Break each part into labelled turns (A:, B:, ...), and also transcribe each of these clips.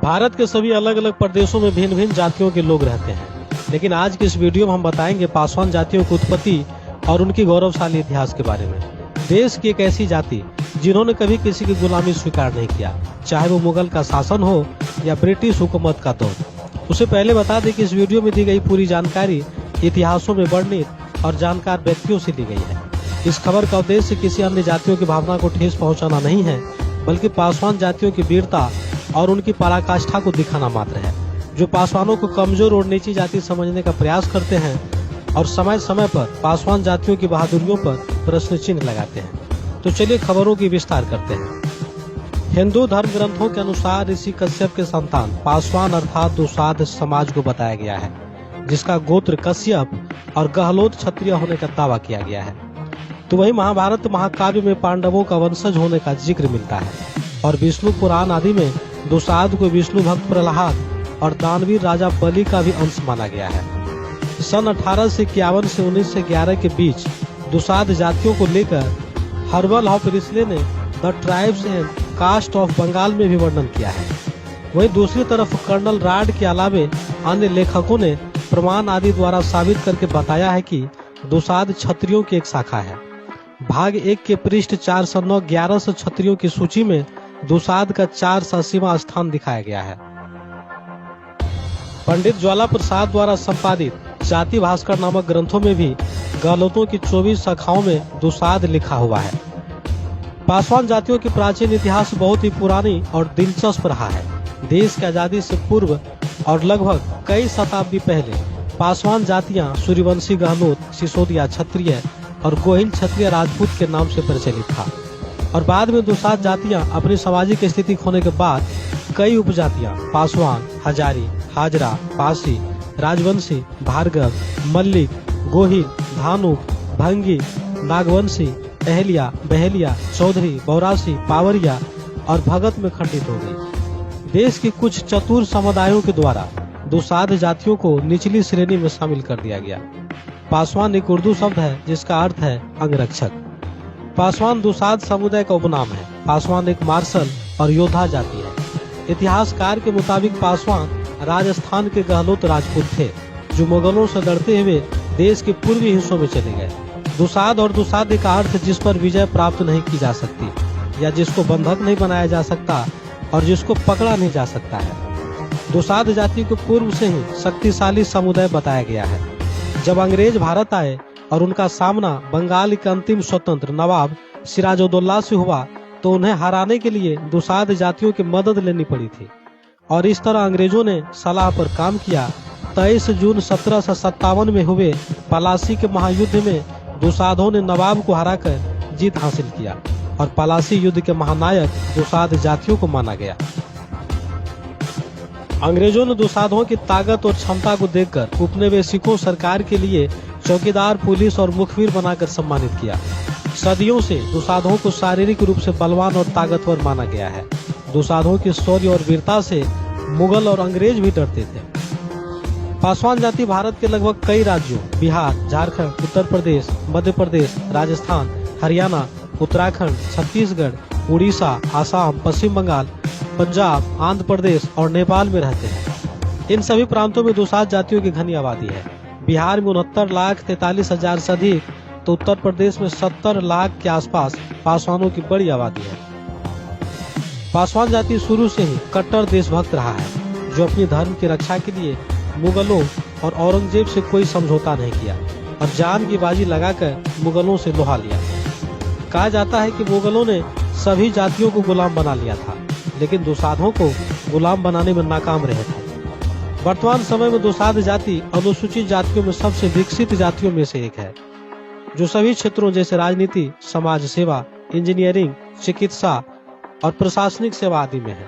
A: भारत के सभी अलग अलग प्रदेशों में भिन्न भिन्न जातियों के लोग रहते हैं, लेकिन आज की इस वीडियो में हम बताएंगे पासवान जातियों की उत्पत्ति और उनकी गौरवशाली इतिहास के बारे में। देश की एक ऐसी जाति जिन्होंने कभी किसी की गुलामी स्वीकार नहीं किया, चाहे वो मुगल का शासन हो या ब्रिटिश हुकूमत का दौर। उससे पहले बता दें कि इस वीडियो में दी गई पूरी जानकारी इतिहासों में वर्णित और जानकार व्यक्तियों से ली गई है। इस खबर का उद्देश्य किसी अन्य जातियों की भावना को ठेस पहुंचाना नहीं है, बल्कि पासवान जातियों की वीरता और उनकी पराकाष्ठा को दिखाना मात्र है, जो पासवानों को कमजोर और नीची जाति समझने का प्रयास करते हैं और समय समय पर पासवान जातियों की बहादुरियों पर प्रश्न चिन्ह लगाते हैं। तो चलिए खबरों की विस्तार करते हैं। हिंदू धर्म ग्रंथों के अनुसार ऋषि कश्यप के संतान पासवान अर्थात दुसाध समाज को बताया गया है, जिसका गोत्र कश्यप और गहलोत क्षत्रिय होने का दावा किया गया है। तो वही महाभारत महाकाव्य में पांडवों का वंशज होने का जिक्र मिलता है और विष्णु पुराण आदि में दुसाध को विष्णु भक्त प्रहलाद और दानवीर राजा बलि का भी अंश माना गया है। सन 1851 से 1911 के बीच दुसाध जातियों को लेकर हर्बल ऑफ रिस्ले ने the tribes and caste of Bengal में भी वर्णन किया है। वहीं दूसरी तरफ कर्नल राड के अलावे अन्य लेखकों ने प्रमाण आदि द्वारा साबित करके बताया है कि दुसाध क्षत्रियों की एक शाखा है। भाग 1 के पृष्ठ 409 1100 क्षत्रियों की सूची में दुसाध का 400वां स्थान दिखाया गया है। पंडित ज्वाला प्रसाद द्वारा संपादित जाति भास्कर नामक ग्रंथों में भी गहलोतों की 24 शाखाओं में दुसाध लिखा हुआ है। पासवान जातियों की प्राचीन इतिहास बहुत ही पुरानी और दिलचस्प रहा है। देश की आजादी से पूर्व और लगभग कई शताब्दी पहले पासवान जातियां सूर्यवंशी गहलोत, सिसोदिया क्षत्रिय और गोहिल क्षत्रिय राजपूत के नाम से प्रचलित था और बाद में दुसाध जातियां अपनी सामाजिक स्थिति खोने के बाद कई उपजातियां पासवान, हजारी, हाजरा, पासी, राजवंशी, भार्गव, मल्लिक, गोहिल, धानुक, भंगी, नागवंशी, अहलिया, बहेलिया, चौधरी, बौरासी, पावरिया और भगत में खंडित हो गई। देश की कुछ चतुर समुदायों के द्वारा दुसाध जातियों को निचली श्रेणी में शामिल कर दिया गया। पासवान एक उर्दू शब्द है जिसका अर्थ है अंगरक्षक। पासवान दुसाध समुदाय का उपनाम है। पासवान एक मार्शल और योद्धा जाति है। इतिहासकार के मुताबिक पासवान राजस्थान के गहलोत राजपूत थे, जो मुगलों से लड़ते हुए देश के पूर्वी हिस्सों में चले गए। दुसाध और दुसाध का अर्थ जिस पर विजय प्राप्त नहीं की जा सकती या जिसको बंधक नहीं बनाया जा सकता और जिसको पकड़ा नहीं जा सकता है। दुसाध जाति को पूर्व से ही शक्तिशाली समुदाय बताया गया है। जब अंग्रेज भारत आए और उनका सामना बंगाल के अंतिम स्वतंत्र नवाब सिराजुद्दौला से हुआ, तो उन्हें हराने के लिए दुसाध जातियों की मदद लेनी पड़ी थी और इस तरह अंग्रेजों ने सलाह पर काम किया। 23 जून 1757 में हुए पलासी के महायुद्ध में दुसाधों ने नवाब को हराकर जीत हासिल किया और पलासी युद्ध के महानायक दुसाध जातियों को माना गया। अंग्रेजों ने दुसाधों की ताकत और क्षमता को देखकर उपनिवेशिकों सरकार के लिए चौकीदार, पुलिस और मुखबिर बनाकर सम्मानित किया। सदियों से दुसाधों को शारीरिक रूप से बलवान और ताकतवर माना गया है। दुसाधों की शौर्य और वीरता से मुगल और अंग्रेज भी डरते थे। पासवान जाति भारत के लगभग कई राज्यों बिहार, झारखंड, उत्तर प्रदेश, मध्य प्रदेश, राजस्थान, हरियाणा, उत्तराखंड, छत्तीसगढ़, उड़ीसा, आसाम, पश्चिम बंगाल, पंजाब, आंध्र प्रदेश और नेपाल में रहते हैं। इन सभी प्रांतों में दुसाध जातियों की घनी आबादी है। बिहार में 69,43,000 से अधिक, तो उत्तर प्रदेश में 70 लाख के आसपास पासवानों की बड़ी आबादी है। पासवान जाति शुरू से ही कट्टर देशभक्त रहा है, जो अपनी धर्म की रक्षा के लिए मुगलों और औरंगजेब से कोई समझौता नहीं किया और जान की बाजी लगाकर मुगलों से लोहा लिया। कहा जाता है कि मुगलों ने सभी जातियों को गुलाम बना लिया था, लेकिन दुसाधों को गुलाम बनाने में नाकाम रहे थे। वर्तमान समय में दुसाध जाति अनुसूचित जातियों में सबसे विकसित जातियों में से एक है, जो सभी क्षेत्रों जैसे राजनीति, समाज सेवा, इंजीनियरिंग, चिकित्सा और प्रशासनिक सेवा आदि में है।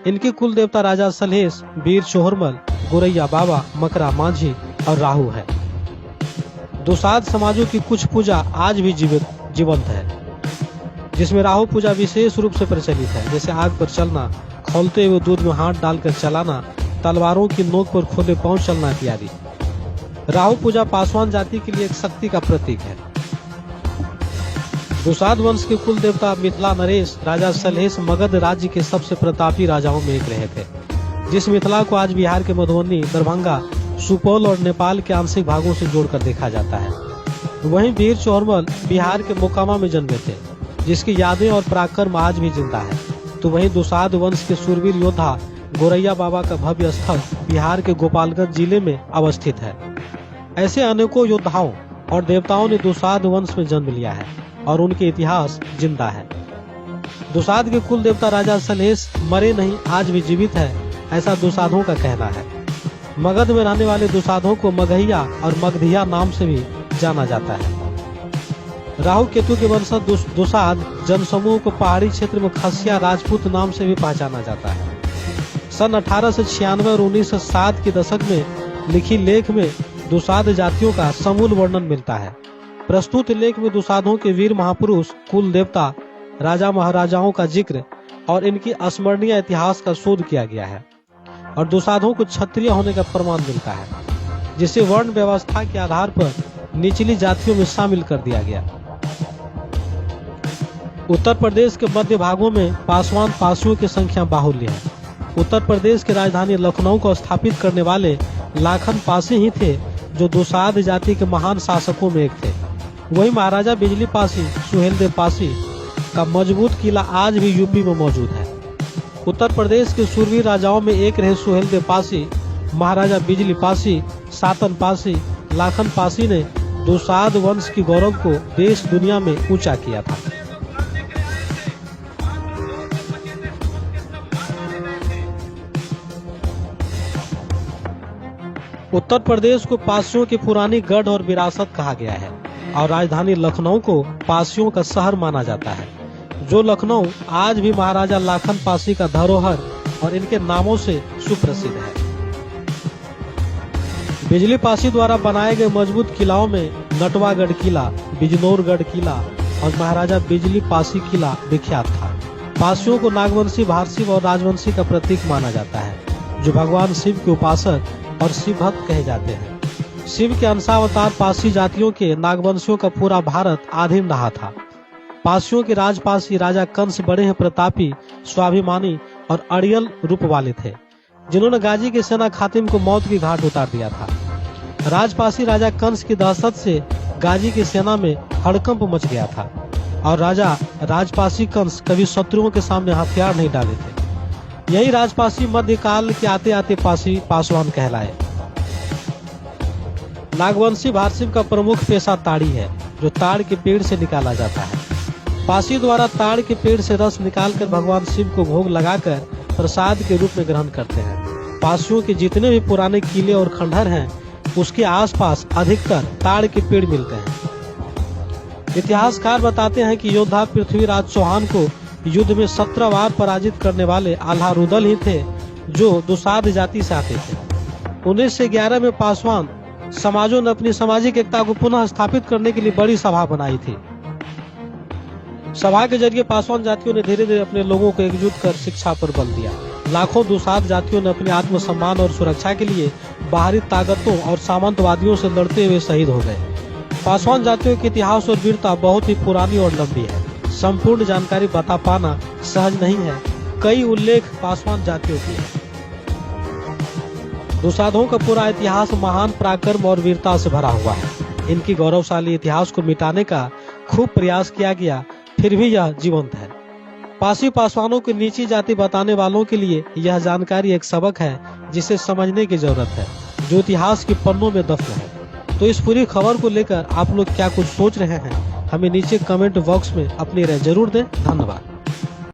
A: इनके कुल देवता राजा सलहेश, वीर चोहरमल, गोरैया बाबा, मकरा मांझी और राहु है। दुसाध समाजों की कुछ पूजा आज भी जीवंत है, जिसमें राहु पूजा विशेष रूप से प्रचलित है, जैसे आग पर चलना, खौलते हुए दूध में हाथ डालकर चलाना, तलवारों की नोक पर खोले पांव चलना इत्यादि। राहु पूजा पासवान जाति के लिए एक शक्ति का प्रतीक है। दुसाध वंश के कुल देवता मिथिला नरेश राजा सलहेश मगध राज्य के सबसे प्रतापी राजाओं में एक रहे थे। जिस मिथिला को आज बिहार के मधुबनी, दरभंगा, सुपौल और नेपाल के आंशिक भागों से जोड़कर देखा जाता है। वहीं वीर चोरमल बिहार के मोकामा में जन्मे थे, जिसकी यादें और पराक्रम आज भी जिंदा है। तो वहीं दुसाध वंश के सूरवीर योद्धा गोरैया बाबा का भव्य स्थल बिहार के गोपालगंज जिले में अवस्थित है। ऐसे अनेकों योद्धाओं और देवताओं ने दुसाध वंश में जन्म लिया है और उनके इतिहास जिंदा है। दुसाध के कुल देवता राजा सलहेश मरे नहीं, आज भी जीवित है, ऐसा दुसाधों का कहना है। मगध में रहने वाले दुसाधों को मगहिया और मगधिया नाम से भी जाना जाता है। राहु केतु के वंशज दुसाध जनसमूह को पहाड़ी क्षेत्र में खसिया राजपूत नाम से भी पहचाना जाता है। सन 1896 और 1907 के दशक में लिखी लेख में दुसाध जातियों का समूल वर्णन मिलता है। प्रस्तुत लेख में दुसाधों के वीर महापुरुष, कुल देवता, राजा महाराजाओं का जिक्र और इनकी अस्मरणीय इतिहास का शोध किया गया है और दुसाधों को क्षत्रिय होने का प्रमाण मिलता है, जिसे वर्ण व्यवस्था के आधार पर निचली जातियों में शामिल कर दिया गया। उत्तर प्रदेश के मध्य भागों में पासवान पासियों की संख्या बाहुल्य है। उत्तर प्रदेश की राजधानी लखनऊ को स्थापित करने वाले लाखन पासी ही थे, जो दुसाध जाति के महान शासकों में एक थे। वही महाराजा बिजली पासी, सुहेलदेव पासी का मजबूत किला आज भी यूपी में मौजूद है। उत्तर प्रदेश के सूरवीर राजाओं में एक रहे सुहेलदेव पासी। महाराजा बिजली पासी, सातन पासी, लाखन पासी ने दुसाध वंश की गौरव को देश दुनिया में ऊंचा किया था। उत्तर प्रदेश को पासियों की पुरानी गढ़ और विरासत कहा गया है और राजधानी लखनऊ को पासियों का शहर माना जाता है। जो लखनऊ आज भी महाराजा लाखन पासी का धरोहर और इनके नामों से सुप्रसिद्ध है। बिजली पासी द्वारा बनाए गए मजबूत किलाओं में नटवागढ़ किला, बिजनौरगढ़ किला और महाराजा बिजली पासी किला विख्यात था। पासियों को नागवंशी, भारसी और राजवंशी का प्रतीक माना जाता है, जो भगवान शिव के उपासक और शिव भक्त कहे जाते हैं। शिव के अंशावतार पासी जातियों के नागवंशियों का पूरा भारत अधीन रहा था। पासियों के राजपासी राजा कंस बड़े ही प्रतापी, स्वाभिमानी और अड़ियल रूप वाले थे, जिन्होंने गाजी की सेना खातिम को मौत की घाट उतार दिया था। राजपासी राजा कंस की दहशत से गाजी की सेना में हड़कंप मच गया था और राजा राजपासी कंस कभी शत्रुओं के सामने हथियार नहीं डाले थे। यही राजपासी मध्यकाल के आते आते पासवान कहलाए। नागवंशी भारसिव का प्रमुख पेशा ताड़ी है, जो ताड़ के पेड़ से निकाला जाता है। पासी द्वारा ताड़ के पेड़ से रस निकालकर भगवान शिव को भोग लगाकर प्रसाद के रूप में ग्रहण करते हैं। पासियों के जितने भी पुराने किले और खंडहर हैं, उसके आसपास अधिकतर ताड़ के पेड़ मिलते हैं। इतिहासकार बताते हैं कि योद्धा पृथ्वीराज चौहान को युद्ध में 17 बार पराजित करने वाले आल्हा रुदल ही थे, जो दुसाध जाति से आते थे। 1911 में पासवान समाजों ने अपनी सामाजिक एकता को पुनः स्थापित करने के लिए बड़ी सभा बनाई थी। सभा के जरिए पासवान जातियों ने धीरे धीरे अपने लोगों को एकजुट कर शिक्षा पर बल दिया। लाखों दुसाध जातियों ने अपने आत्मसम्मान और सुरक्षा के लिए बाहरी ताकतों और सामंतवादियों से लड़ते हुए शहीद हो गए। पासवान जातियों के इतिहास और वीरता बहुत ही पुरानी और लंबी है। संपूर्ण जानकारी बता पाना सहज नहीं है। कई उल्लेख पासवान जातियों के हैं। दुसाधों का पूरा इतिहास महान पराक्रम और वीरता से भरा हुआ है। इनकी गौरवशाली इतिहास को मिटाने का खूब प्रयास किया गया, फिर भी यह जीवंत है। पासी पासवानों की नीची जाति बताने वालों के लिए यह जानकारी एक सबक है, जिसे समझने की जरूरत है, जो इतिहास के पन्नों में दफन है। तो इस पूरी खबर को लेकर आप लोग क्या कुछ सोच रहे हैं, हमें नीचे कमेंट बॉक्स में अपनी राय जरूर दें। धन्यवाद।